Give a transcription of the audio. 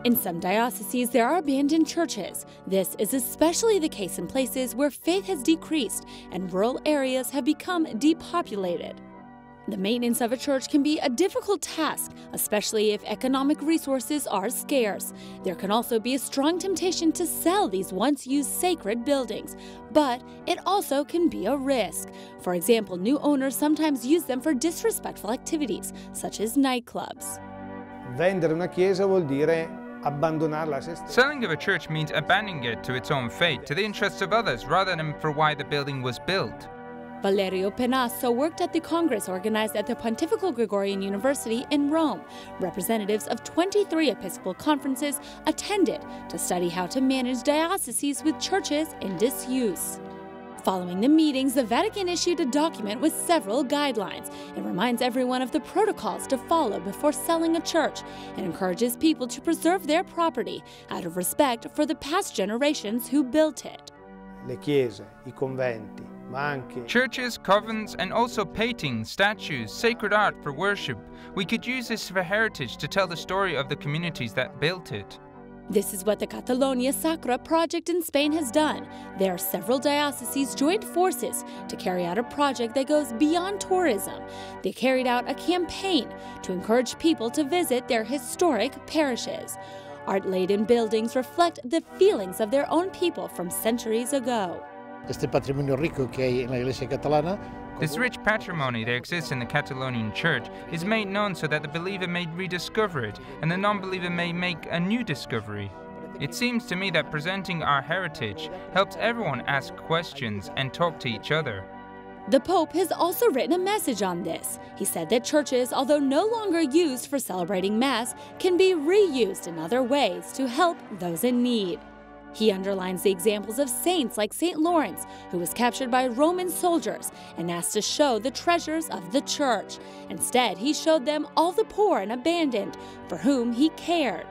In some dioceses, there are abandoned churches. This is especially the case in places where faith has decreased and rural areas have become depopulated. The maintenance of a church can be a difficult task, especially if economic resources are scarce. There can also be a strong temptation to sell these once-used sacred buildings, but it also can be a risk. For example, new owners sometimes use them for disrespectful activities, such as nightclubs. Vendere una chiesa vuol dire abbandonarla a se stessa. Selling of a church means abandoning it to its own fate, to the interests of others, rather than for why the building was built. Valerio Penasso worked at the Congress organized at the Pontifical Gregorian University in Rome. Representatives of 23 Episcopal conferences attended to study how to manage dioceses with churches in disuse. Following the meetings, the Vatican issued a document with several guidelines. It reminds everyone of the protocols to follow before selling a church and encourages people to preserve their property out of respect for the past generations who built it. Le chiese, I conventi, ma anche churches, convents, and also paintings, statues, sacred art for worship. We could use this for heritage to tell the story of the communities that built it. This is what the Catalonia Sacra project in Spain has done. There are several dioceses joined forces to carry out a project that goes beyond tourism. They carried out a campaign to encourage people to visit their historic parishes. Art-laden buildings reflect the feelings of their own people from centuries ago. Este patrimonio rico que hay en la Iglesia catalana. This rich patrimony that exists in the Catalonian Church is made known so that the believer may rediscover it and the non-believer may make a new discovery. It seems to me that presenting our heritage helps everyone ask questions and talk to each other. The Pope has also written a message on this. He said that churches, although no longer used for celebrating Mass, can be reused in other ways to help those in need. He underlines the examples of saints like St. Lawrence, who was captured by Roman soldiers and asked to show the treasures of the church. Instead, he showed them all the poor and abandoned, for whom he cared.